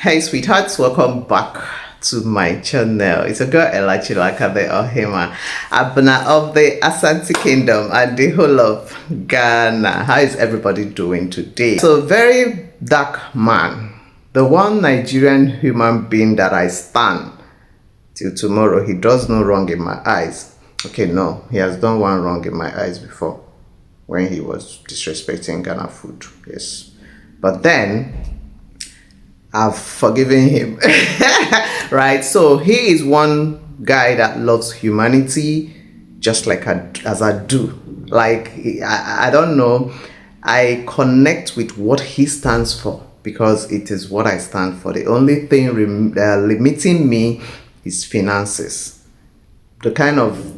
Hey sweethearts, welcome back to my channel. It's a girl Elachi Lakade Ohima, Abna of the Asante Kingdom and the whole of Ghana. How is everybody doing today? So very dark man, the one Nigerian human being that I stand till tomorrow. He does no wrong in my eyes. Okay, no, he has done one wrong in my eyes before when he was disrespecting Ghana food. Yes, but then I've forgiven him. Right? So he is one guy that loves humanity just like as I do. Like, I don't know. I connect with what he stands for because it is what I stand for. The only thing limiting me is finances. The kind of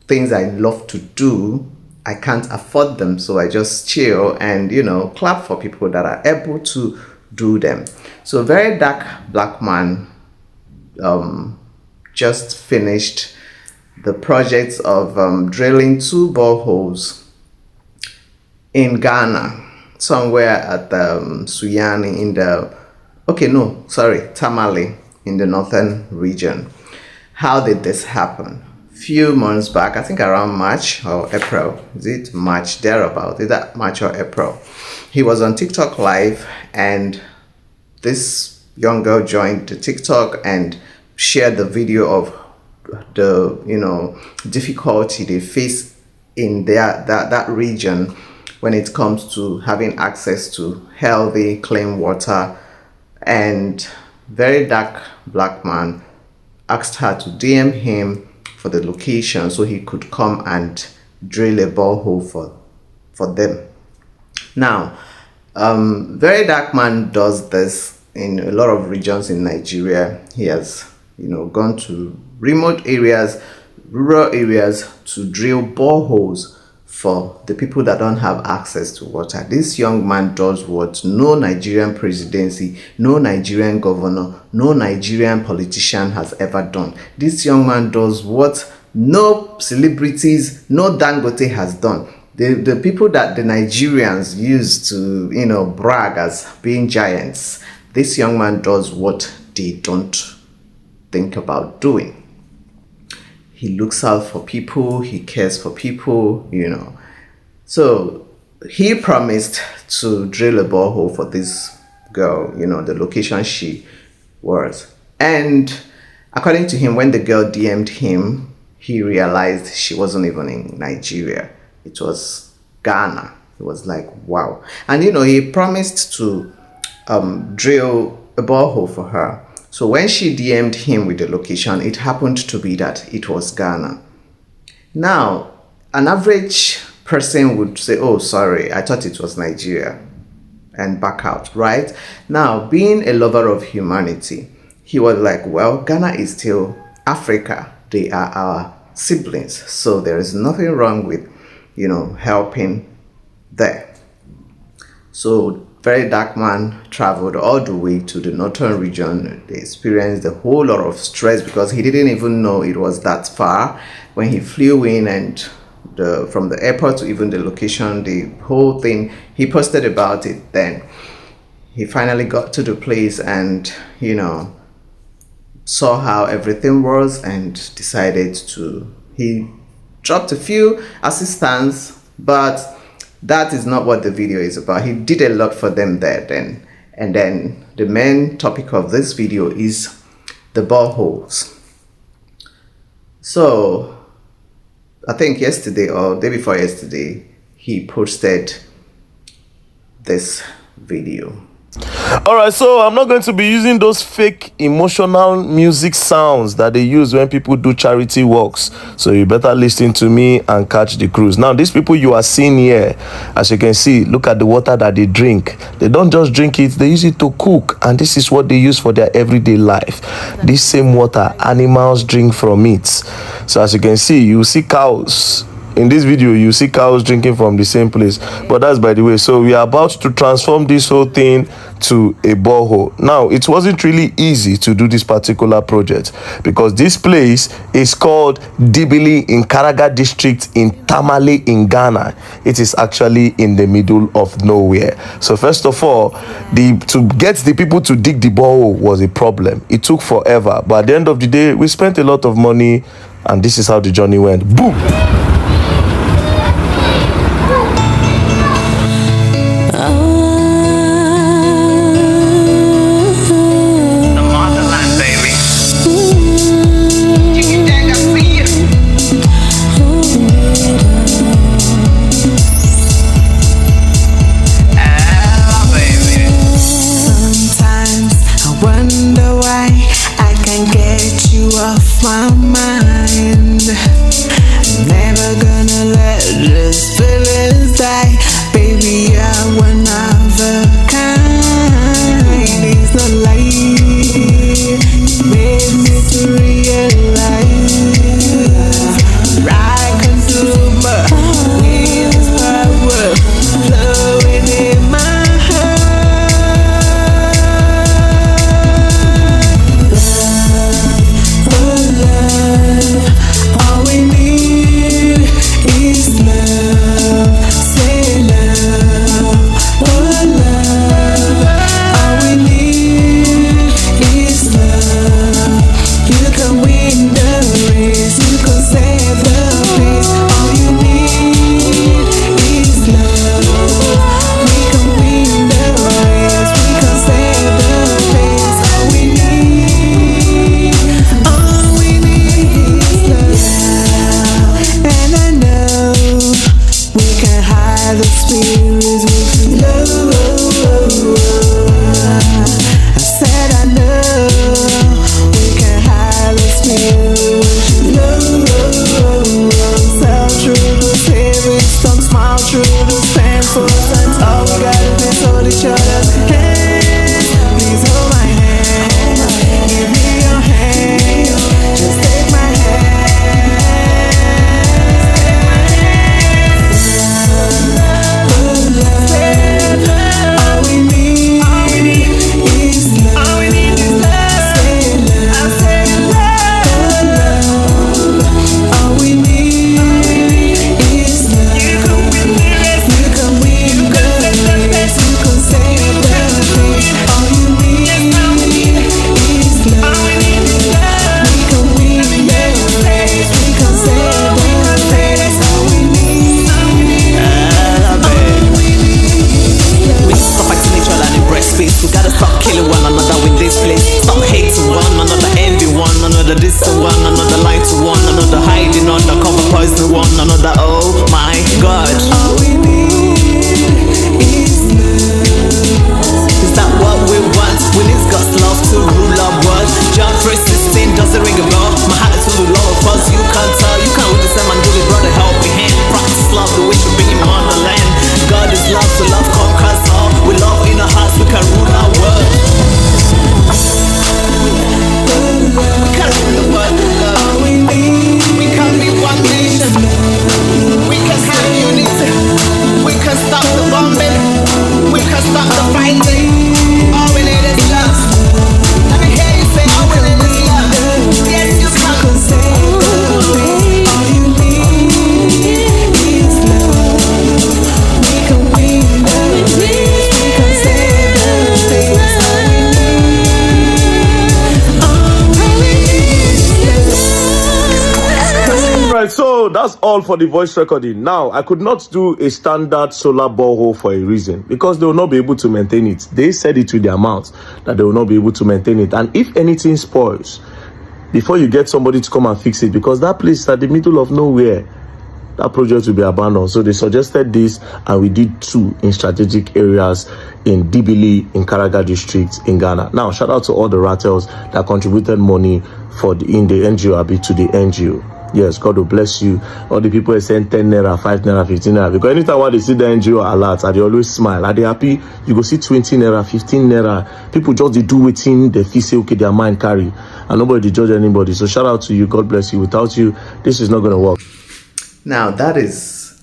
things I love to do, I can't afford them. So I just chill and, clap for people that are able to do them. So very dark black man just finished the project of drilling 2 boreholes in Ghana, somewhere at Suyani in the Tamale in the northern region. How did this happen? Few months back, I think around March or April, is it March, thereabout, is that March or April? He was on TikTok live and this young girl joined the TikTok and shared the video of the difficulty they face in that region when it comes to having access to healthy, clean water. And very dark black man asked her to DM him for the location so he could come and drill a borehole for them. Now, very dark man does this in a lot of regions in Nigeria. He has, gone to remote areas, rural areas to drill boreholes for the people that don't have access to water. This young man does what no Nigerian presidency, no Nigerian governor, no Nigerian politician has ever done. This young man does what no celebrities, no Dangote has done. The people that the Nigerians use to, brag as being giants, this young man does what they don't think about doing. He looks out for people, he cares for people, So he promised to drill a borehole for this girl, the location she was. And according to him, when the girl DM'd him, he realized she wasn't even in Nigeria. It was Ghana. It was like, wow. And he promised to drill a borehole for her. So when she DM'd him with the location, it happened to be that it was Ghana. Now, an average person would say, oh, sorry, I thought it was Nigeria, and back out, right? Now, being a lover of humanity, he was like, well, Ghana is still Africa. They are our siblings. So there is nothing wrong with helping there. So very dark man traveled all the way to the northern region. They experienced a whole lot of stress because he didn't even know it was that far when he flew in, and from the airport to even the location, the whole thing, he posted about it. Then he finally got to the place and saw how everything was and decided he dropped a few assistants, but that is not what the video is about. He did a lot for them there then. And then the main topic of this video is the boreholes. So I think yesterday or day before yesterday, he posted this video. All right, so I'm not going to be using those fake emotional music sounds that they use when people do charity works. So you better listen to me and catch the cruise. Now, these people you are seeing here, as you can see, look at the water that they drink. They don't just drink it, they use it to cook. And this is what they use for their everyday life. This same water, animals drink from it. So as you can see, you see cows in this video you see cows drinking from the same place, but that's by the way. So we are about to transform this whole thing to a borehole. Now, it wasn't really easy to do this particular project because this place is called Dibili in Karaga district in Tamale in Ghana. It is actually in the middle of nowhere. So first of all, to get the people to dig the borehole was a problem. It took forever, but at the end of the day, we spent a lot of money, and this is how the journey went. Boom. Off my mind, I'm never gonna let this feelings die. Baby, you're one of a kind. It's not lie. You made me to realize I consumer with this power flowing in my So that's all for the voice recording. Now, I could not do a standard solar borehole for a reason, because they will not be able to maintain it. They said it with their mouths that they will not be able to maintain it. And if anything spoils, before you get somebody to come and fix it, because that place is at the middle of nowhere, that project will be abandoned. So they suggested this, and we did 2 in strategic areas in Dibili in Karaga district in Ghana. Now, shout out to all the rattles that contributed money for in the NGO, to the NGO. Yes, God will bless you. All the people send 10 naira, 5 naira, 15 naira. Because anytime when they see the NGO alert, they always smile. Are they happy? You go see 20 naira, 15 naira. People just they do waiting. They feel say, okay, their mind carry. And nobody judge anybody. So shout out to you. God bless you. Without you, this is not going to work. Now that is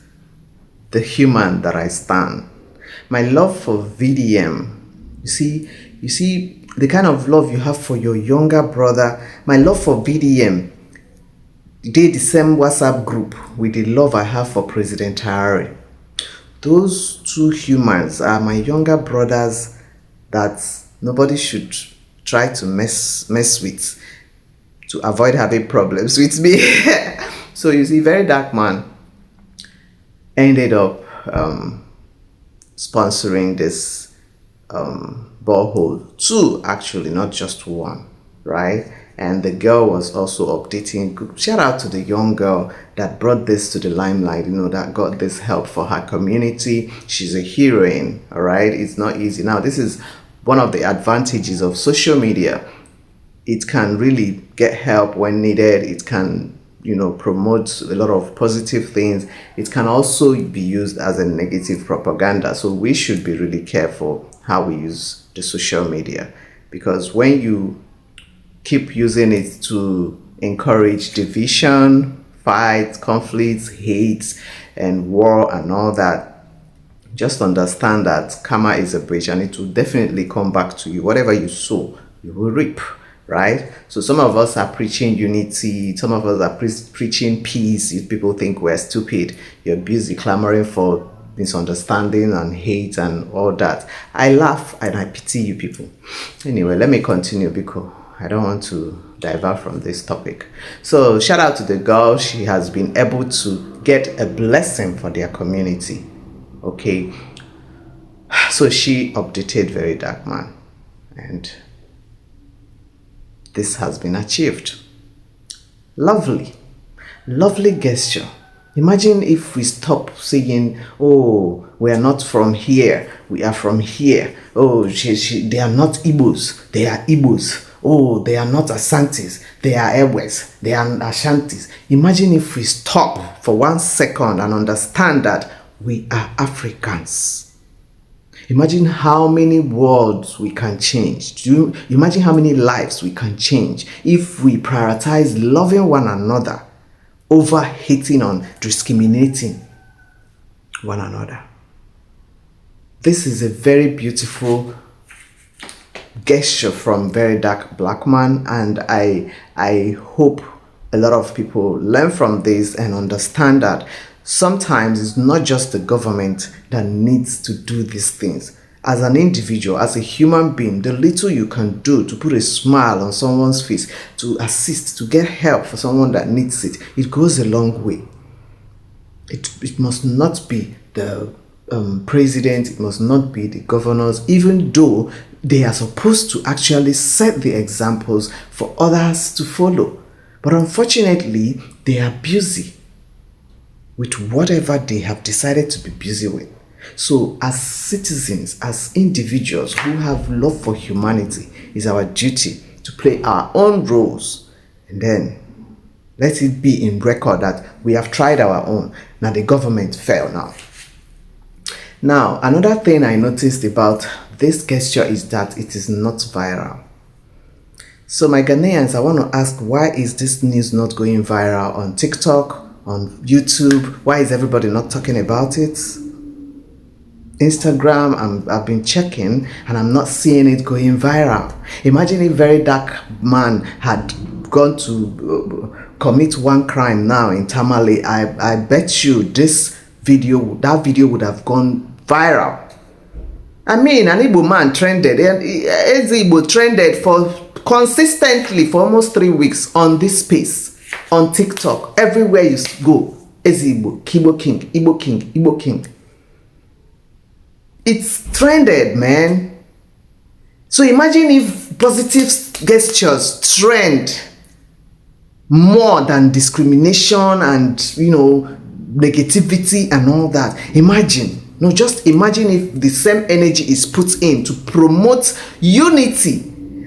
the human that I stand. My love for VDM. You see the kind of love you have for your younger brother. My love for VDM. They the same WhatsApp group with the love I have for President Harry. Those two humans are my younger brothers that nobody should try to mess with to avoid having problems with me. So you see, Very Dark Man ended up sponsoring this borehole, two actually, not just one, right? And the girl was also updating. Shout out to the young girl that brought this to the limelight, that got this help for her community. She's a heroine, all right? It's not easy. Now, this is one of the advantages of social media. It can really get help when needed. It can, promote a lot of positive things. It can also be used as a negative propaganda. So we should be really careful how we use the social media, because when you keep using it to encourage division, fights, conflicts, hate, and war and all that, just understand that karma is a bridge and it will definitely come back to you. Whatever you sow, you will reap, right? So some of us are preaching unity, some of us are preaching peace. If people think we're stupid, you're busy clamoring for misunderstanding and hate and all that. I laugh and I pity you people. Anyway, let me continue because I don't want to divert from this topic. So shout out to the girl. She has been able to get a blessing for their community. Okay. So she updated Very Dark Man. And this has been achieved. Lovely. Lovely gesture. Imagine if we stop saying, oh, we are not from here. We are from here. Oh, they are not Igbos. They are Igbos. Oh, they are not Asantis, they are Ewes, they are Ashantis. Imagine if we stop for 1 second and understand that we are Africans. Imagine how many worlds we can change. Do you imagine how many lives we can change if we prioritize loving one another over hating on discriminating one another? This is a very beautiful gesture from Very Dark Black Man, and I hope a lot of people learn from this and understand that sometimes it's not just the government that needs to do these things. As an individual, as a human being, the little you can do to put a smile on someone's face, to assist, to get help for someone that needs it, it goes a long way. It must not be the president, it must not be the governors, even though they are supposed to actually set the examples for others to follow. But unfortunately, they are busy with whatever they have decided to be busy with. So as citizens, as individuals who have love for humanity, it's our duty to play our own roles, and then let it be in record that we have tried our own. Now the government failed now. Now, another thing I noticed about this gesture is that it is not viral. So my Ghanaians, I want to ask, why is this news not going viral on TikTok, on YouTube? Why is everybody not talking about it? Instagram, I've been checking and I'm not seeing it going viral. Imagine if Very Dark Man had gone to commit one crime now in Tamale. I bet you that video would have gone viral. I mean, an Igbo man trended, and Igbo trended consistently for almost 3 weeks on this space, on TikTok. Everywhere you go, Igbo, Kibo King, Igbo King, Igbo King. It's trended, man. So imagine if positive gestures trend more than discrimination and, negativity and all that. Just imagine if the same energy is put in to promote unity.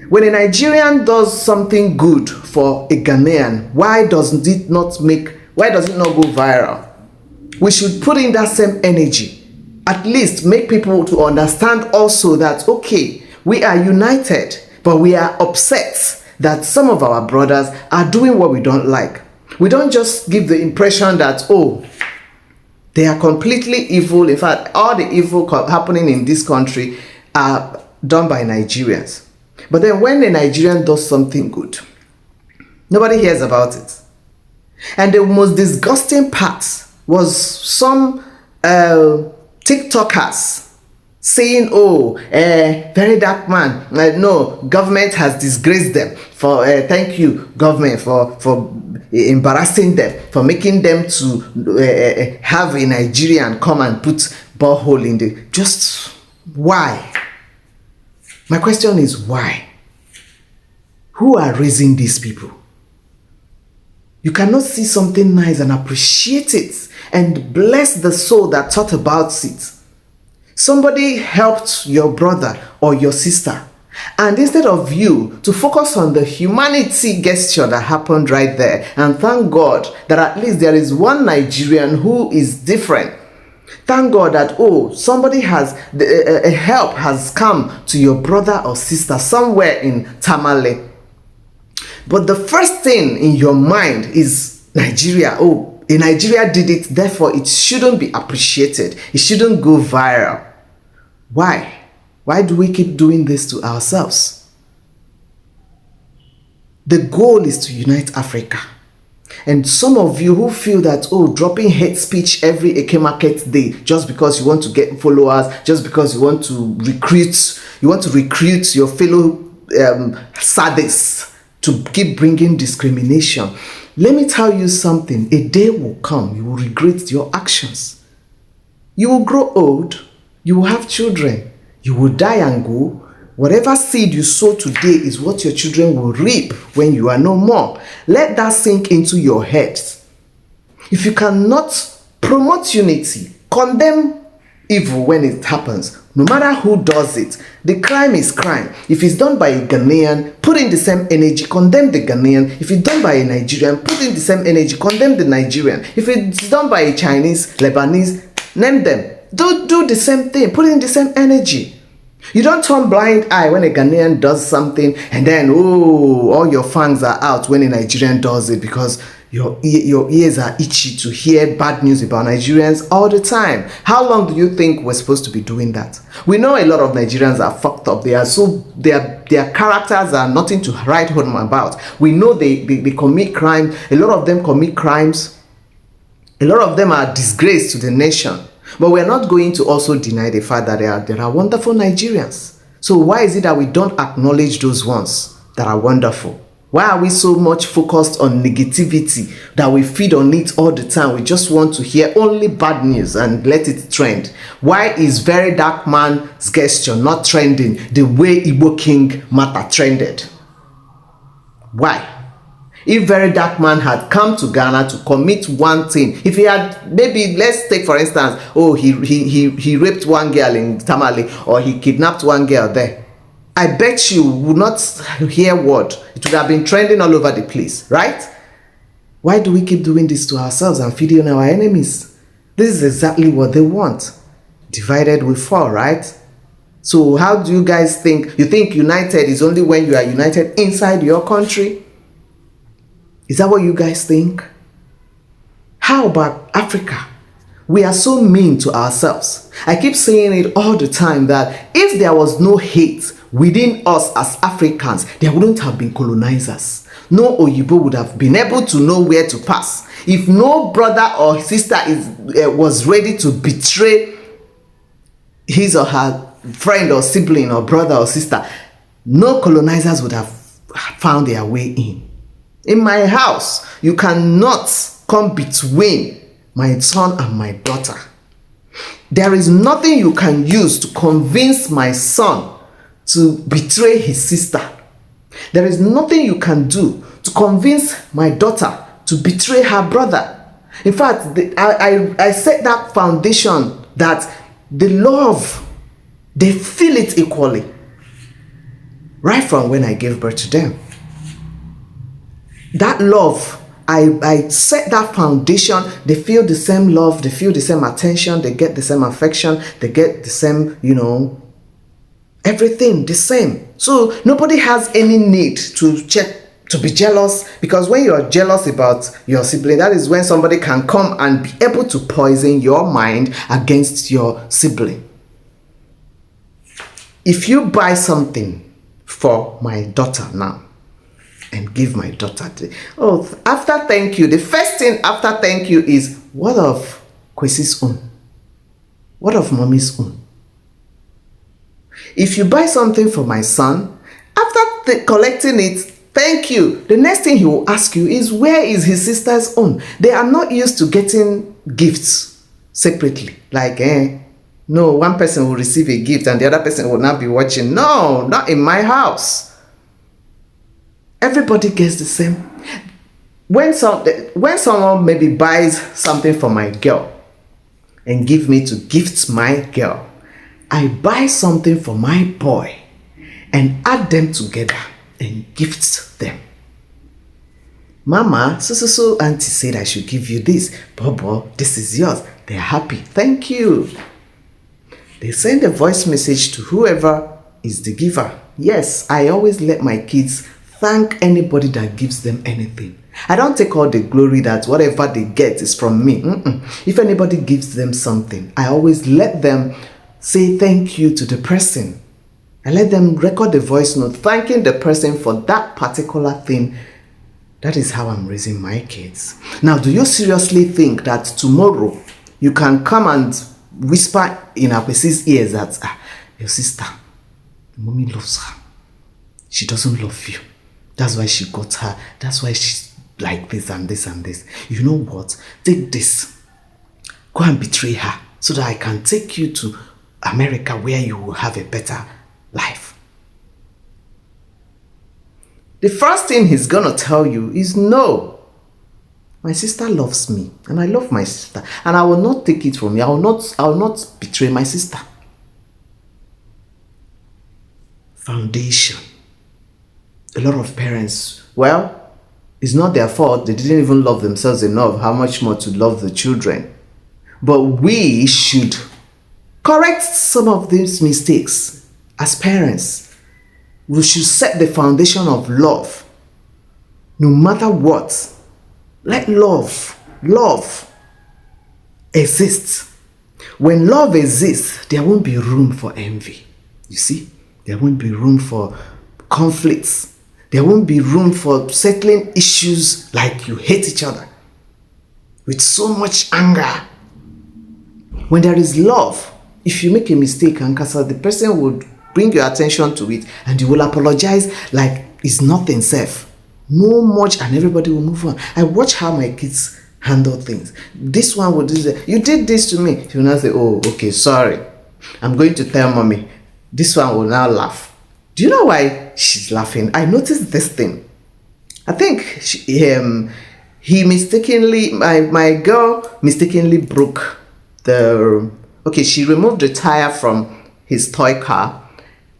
When a Nigerian does something good for a Ghanaian, why does it not go viral? We should put in that same energy. At least make people to understand also that, okay, we are united, but we are upset that some of our brothers are doing what we don't like. We don't just give the impression that, oh, they are completely evil. In fact, all the evil happening in this country are done by Nigerians. But then when a Nigerian does something good, nobody hears about it. And the most disgusting part was some TikTokers saying, oh, very dark man, no, government has disgraced them. For thank you, government, for embarrassing them, for making them to have a Nigerian come and put borehole in the... Just why? My question is why? Who are raising these people? You cannot see something nice and appreciate it and bless the soul that thought about it. Somebody helped your brother or your sister, and instead of you to focus on the humanity gesture that happened right there and thank God that at least there is one Nigerian who is different. Thank God that, oh, somebody has, a help has come to your brother or sister somewhere in Tamale. But the first thing in your mind is Nigeria. Oh, a Nigeria did it, therefore it shouldn't be appreciated. It shouldn't go viral. Why? Why do we keep doing this to ourselves? The goal is to unite Africa. And some of you who feel that, oh, dropping hate speech every Eke Market day just because you want to get followers, just because you want to recruit your fellow sadists to keep bringing discrimination. Let me tell you something. A day will come, you will regret your actions. You will grow old, you will have children, you will die and go. Whatever seed you sow today is what your children will reap when you are no more. Let that sink into your head. If you cannot promote unity, condemn evil when it happens, no matter who does it. The crime is crime. If it's done by a Ghanaian, put in the same energy, condemn the Ghanaian. If it's done by a Nigerian, put in the same energy, condemn the Nigerian. If it's done by a Chinese, Lebanese, name them. Do the same thing, put in the same energy. You don't turn blind eye when a Ghanaian does something and then, oh, all your fangs are out when a Nigerian does it because your ears are itchy to hear bad news about Nigerians all the time. How long do you think we're supposed to be doing that? We know a lot of Nigerians are fucked up. Their characters are nothing to write home about. We know they commit crime. A lot of them commit crimes. A lot of them are disgrace to the nation. But we're not going to also deny the fact that there are wonderful Nigerians. So why is it that we don't acknowledge those ones that are wonderful? Why are we so much focused on negativity that we feed on it all the time? We just want to hear only bad news and let it trend. Why is very dark man's gesture not trending the way Igbo King matter trended? Why? If very dark man had come to Ghana to commit one thing, if he had, maybe let's take for instance, oh, he raped one girl in Tamale or he kidnapped one girl there, I bet you would not hear word. It would have been trending all over the place, right? Why do we keep doing this to ourselves and feeding our enemies? This is exactly what they want. Divided we fall, right? So how do you guys think? You think united is only when you are united inside your country? Is that what you guys think? How about Africa? We are so mean to ourselves. I keep saying it all the time that if there was no hate within us as Africans, there wouldn't have been colonizers. No Oyibo would have been able to know where to pass. If no brother or sister was ready to betray his or her friend or sibling or brother or sister, no colonizers would have found their way in. In my house, you cannot come between my son and my daughter. There is nothing you can use to convince my son to betray his sister. There is nothing you can do to convince my daughter to betray her brother. In fact, I set that foundation that the love, they feel it equally right from when I gave birth to them. That love, I set that foundation. They feel the same love, they feel the same attention, they get the same affection, they get the same, everything the same. So nobody has any need to to be jealous, because when you're jealous about your sibling, that is when somebody can come and be able to poison your mind against your sibling. If you buy something for my daughter now and give my daughter after thank you, the first thing after thank you is, what of Kwesi's own? What of mommy's own? If you buy something for my son, after collecting it, thank you, the next thing he will ask you is, where is his sister's own? They are not used to getting gifts separately. Like, no, one person will receive a gift and the other person will not be watching. No, not in my house. Everybody gets the same. When someone maybe buys something for my girl and give me to gift my girl, I buy something for my boy and add them together and gift them. Mama, so auntie said I should give you this. Bobo, this is yours. They're happy. Thank you. They send a voice message to whoever is the giver. Yes, I always let my kids thank anybody that gives them anything. I don't take all the glory that whatever they get is from me. If anybody gives them something, I always let them say thank you to the person. I let them record the voice note thanking the person for that particular thing. That is how I'm raising my kids. Now, do you seriously think that tomorrow you can come and whisper in Akwesi's ears that your sister, mommy loves her, she doesn't love you, that's why she got her, that's why she's like this and this and this. You know what? Take this, go and betray her so that I can take you to America where you will have a better life. The first thing he's gonna tell you is, no, my sister loves me and I love my sister and I will not take it from you. I will not betray my sister. Foundation. A lot of parents, well, it's not their fault. They didn't even love themselves enough. How much more to love the children? But we should correct some of these mistakes as parents. We should set the foundation of love. No matter what, let love exist. When love exists, there won't be room for envy. You see, there won't be room for conflicts. There won't be room for settling issues like you hate each other with so much anger. When there is love, if you make a mistake, Ankasa, the person would bring your attention to it and you will apologize like it's nothing safe. No much, and everybody will move on. I watch how my kids handle things. This one would do that. You did this to me. She will now say, oh, okay, sorry. I'm going to tell mommy. This one will now laugh. Do you know why she's laughing? I noticed this thing. I think he mistakenly, my girl mistakenly broke she removed the tire from his toy car.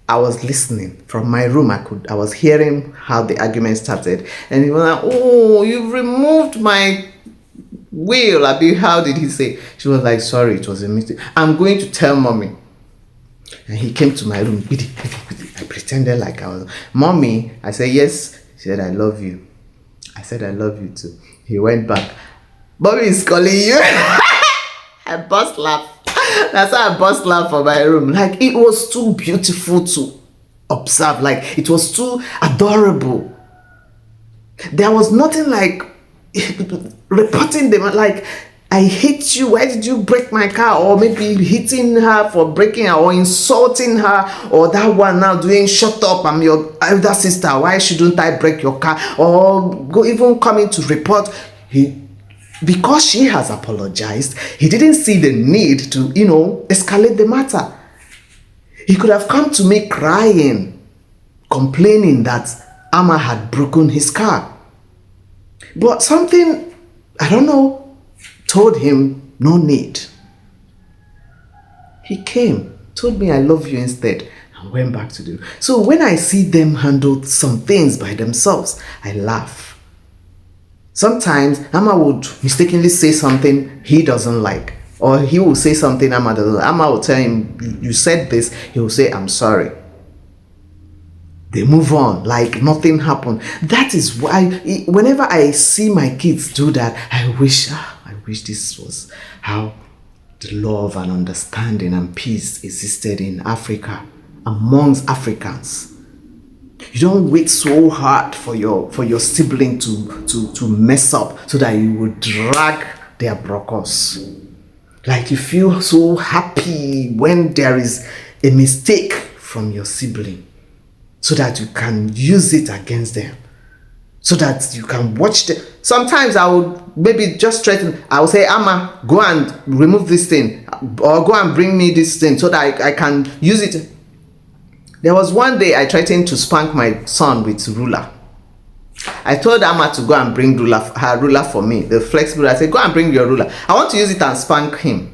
I was listening from my room. I was hearing how the argument started, and he was like, "Oh, you removed my wheel." Abi, how did he say? She was like, "Sorry, it was a mistake. I'm going to tell mommy." And he came to my room. I pretended like I was, "Mommy," I said, "Yes." He said, "I love you." I said, "I love you too." He went back. "Mommy is calling you." I burst laugh. That's how I burst laugh for my room. Like, it was too beautiful to observe. Like, it was too adorable. There was nothing like reporting them. Like, I hate you. Why did you break my car? Or maybe hitting her for breaking her, or insulting her, or that one now doing, "Shut up, I'm your elder sister. Why shouldn't I break your car?" Or even coming to report. Because she has apologized, he didn't see the need to, escalate the matter. He could have come to me crying, complaining that Amma had broken his car. But something, I don't know, told him no need. He came, told me I love you instead, and went back to do. So when I see them handle some things by themselves, I laugh. Sometimes Amma would mistakenly say something he doesn't like, or he will say something Amma doesn't like. Amma will tell him, "You said this." He will say, "I'm sorry." They move on like nothing happened. That is why whenever I see my kids do that, I wish this was how the love and understanding and peace existed in Africa, amongst Africans. You don't wait so hard for your sibling to mess up so that you will drag their brokers. Like you feel so happy when there is a mistake from your sibling, so that you can use it against them, so that you can watch them. Sometimes I would maybe just threaten. I would say, Amma, go and remove this thing, or go and bring me this thing so that I can use it. There was one day I threatened to spank my son with ruler. I told Amma to go and bring her ruler for me, the flexible. I said, go and bring your ruler. I want to use it and spank him.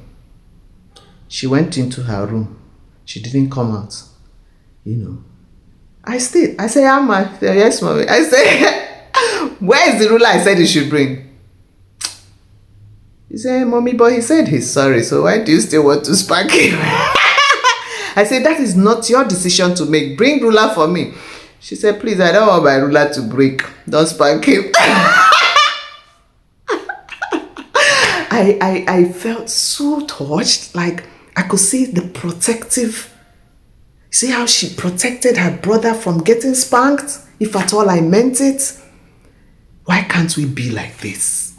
She went into her room. She didn't come out. I stayed. I said, Amma. Yes, mommy. I said, where is the ruler I said you should bring? He said, mommy, but he said he's sorry, so why do you still want to spank him? I said, that is not your decision to make. Bring ruler for me. She said, please, I don't want my ruler to break. Don't spank him. I felt so touched. Like I could see the protective. See how she protected her brother from getting spanked? If at all I meant it. Why can't we be like this?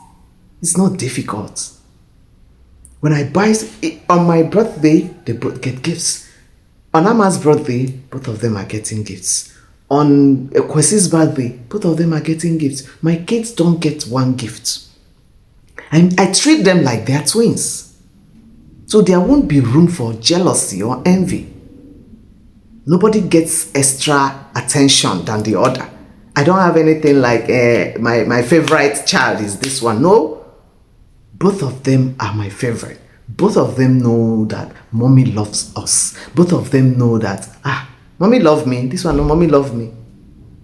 It's not difficult. When I buy on my birthday, they both get gifts. On Ama's birthday, both of them are getting gifts. On Kwesi's birthday, both of them are getting gifts. My kids don't get one gift. I treat them like they're twins. So there won't be room for jealousy or envy. Nobody gets extra attention than the other. I don't have anything like my favorite child is this one. No. Both of them are my favorite. Both of them know that mommy loves us. Both of them know that, mommy love me. This one, no, mommy love me.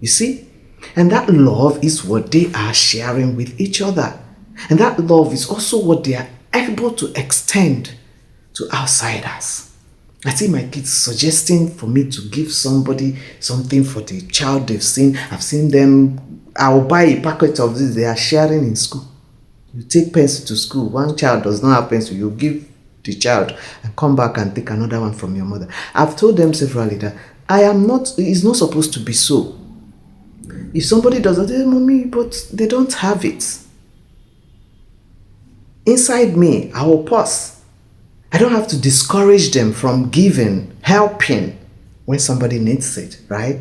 You see? And that love is what they are sharing with each other. And that love is also what they are able to extend to outsiders. I see my kids suggesting for me to give somebody something for the child they've seen. I've seen them, I'll buy a packet of this they are sharing in school. You take pencil to school. One child does not have pencil. You give the child and come back and take another one from your mother. I've told them severally that it's not supposed to be so. If somebody doesn't, mommy, but they don't have it. Inside me, I will pause. I don't have to discourage them from giving, helping when somebody needs it, right?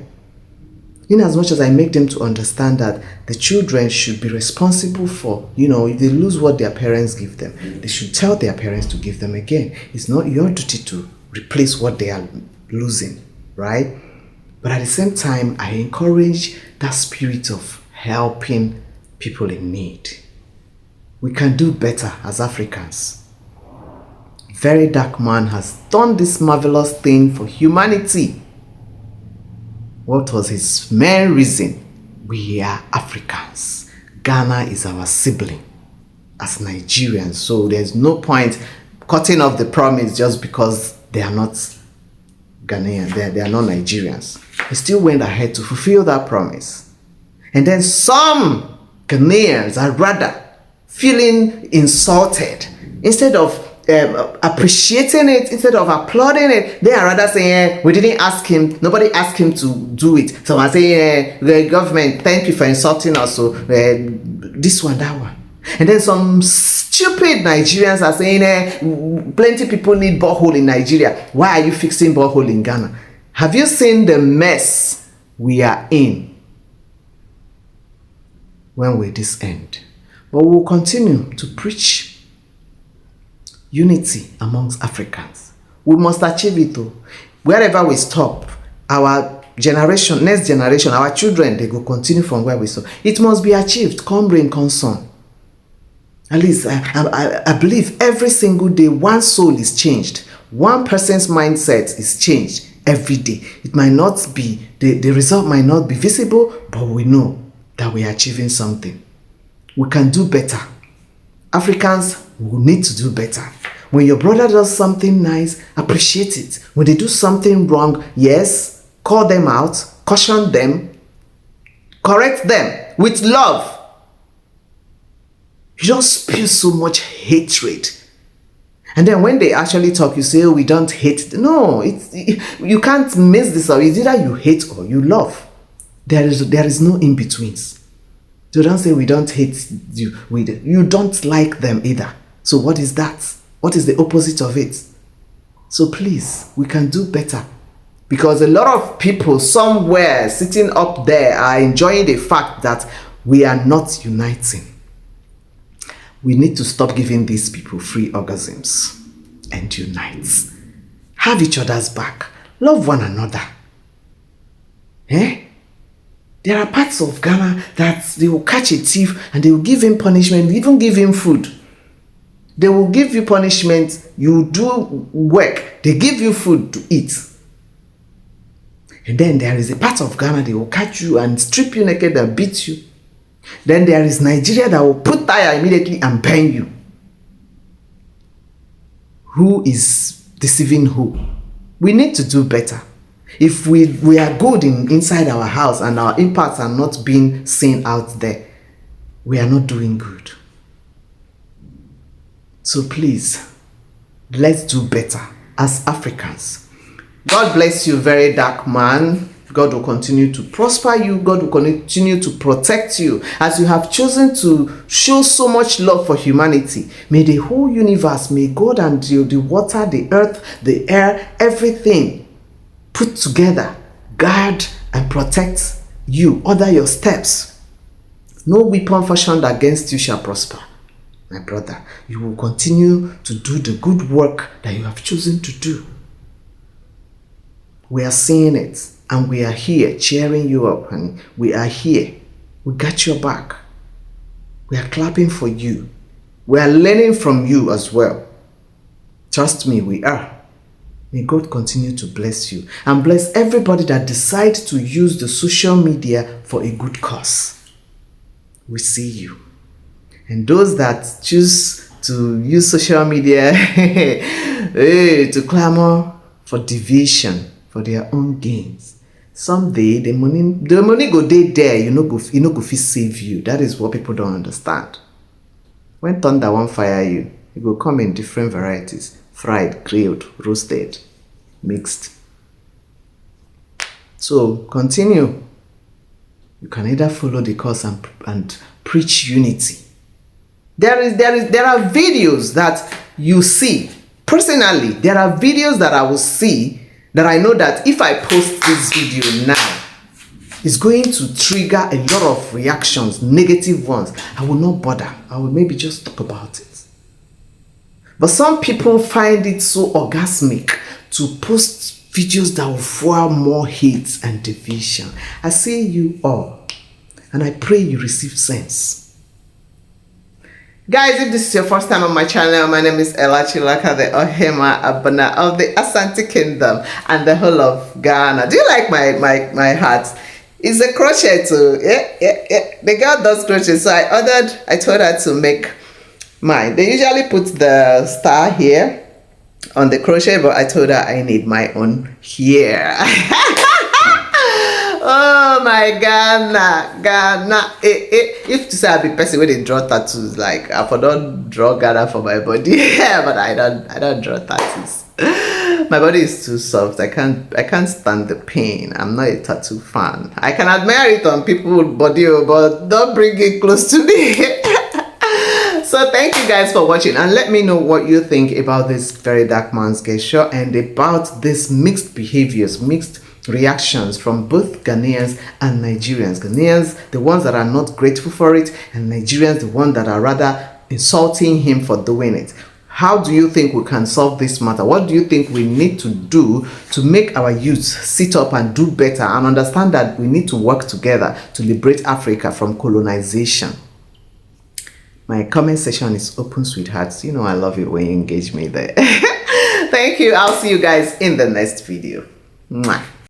In as much as I make them to understand that the children should be responsible for, if they lose what their parents give them, they should tell their parents to give them again. It's not your duty to replace what they are losing, right? But at the same time, I encourage that spirit of helping people in need. We can do better as Africans. Very dark man has done this marvelous thing for humanity. What was his main reason? We are Africans. Ghana is our sibling as Nigerians. So there's no point cutting off the promise just because they are not Ghanaian. They are not Nigerians. He still went ahead to fulfill that promise. And then some Ghanaians are rather feeling insulted. Instead of appreciating it, instead of applauding it, they are rather saying, we didn't ask him, nobody asked him to do it. So I say, the government, thank you for insulting us. So this one, that one. And then some stupid Nigerians are saying, plenty people need borehole in Nigeria. Why are you fixing borehole in Ghana? Have you seen the mess we are in? When will this end? But we'll continue to preach unity amongst Africans. We must achieve it though. Wherever we stop, our generation, next generation, our children, they will continue from where we stop. It must be achieved, come rain, come sun. At least I believe every single day one soul is changed. One person's mindset is changed every day. It might not be, the result might not be visible, but we know that we are achieving something. We can do better. Africans will need to do better. When your brother does something nice, appreciate it. When they do something wrong, yes, call them out, caution them, correct them with love. You don't spew so much hatred. And then when they actually talk, you say, oh, we don't hate. No, you can't miss this up. It's either you hate or you love. There is no in-betweens. So don't say we don't hate you. You don't like them either. So what is that? What is the opposite of it? So please, we can do better. Because a lot of people somewhere sitting up there are enjoying the fact that we are not uniting. We need to stop giving these people free orgasms and unite. Have each other's back. Love one another. There are parts of Ghana that they will catch a thief and they will give him punishment, even give him food. They will give you punishment, you do work, they give you food to eat. And then there is a part of Ghana, they will catch you and strip you naked and beat you. Then there is Nigeria that will put tire immediately and burn you. Who is deceiving who? We need to do better. If we are good inside our house and our impacts are not being seen out there, we are not doing good. So please, let's do better as Africans. God bless you, very dark man. God will continue to prosper you. God will continue to protect you as you have chosen to show so much love for humanity. May the whole universe, may God and the water, the earth, the air, everything put together, guard and protect you. Order your steps. No weapon fashioned against you shall prosper. My brother, you will continue to do the good work that you have chosen to do. We are seeing it. And we are here cheering you up, and we are here. We got your back. We are clapping for you. We are learning from you as well. Trust me, we are. May God continue to bless you and bless everybody that decides to use the social media for a good cause. We see you. And those that choose to use social media to clamor for division, for their own gains. Someday the money go there, you know go fit save you. That is what people don't understand. When thunder won't fire you, it will come in different varieties: fried, grilled, roasted, mixed. So continue. You can either follow the course and preach unity. There are videos that you see. Personally, there are videos that I will see that I know that if I post this video now, it's going to trigger a lot of reactions, negative ones. I will not bother. I will maybe just talk about it. But some people find it so orgasmic to post videos that will fuel more hate and division. I see you all, and I pray you receive sense. Guys, if this is your first time on my channel, my name is Ella Chilaka, the Ohema Abana of the Asante Kingdom and the whole of Ghana. Do you like my hat? It's a crochet too. Yeah. The girl does crochet, so I told her to make mine. They usually put the star here on the crochet, but I told her I need my own here. Oh my Ghana. If to say I be person where they draw tattoos, like I don't draw Ghana for my body. But I don't draw tattoos. My body is too soft. I can't stand the pain. I'm not a tattoo fan. I can admire it on people's body, but don't bring it close to me. So thank you guys for watching, and let me know what you think about this very dark man's gesture and about this mixed behaviors, mixed reactions from both Ghanaians and Nigerians. Ghanaians, the ones that are not grateful for it, and Nigerians, the ones that are rather insulting him for doing it. How do you think we can solve this matter? What do you think we need to do to make our youth sit up and do better and understand that we need to work together to liberate Africa from colonization? My comment section is open, sweethearts. You know I love it when you engage me there. Thank you. I'll see you guys in the next video. Mwah.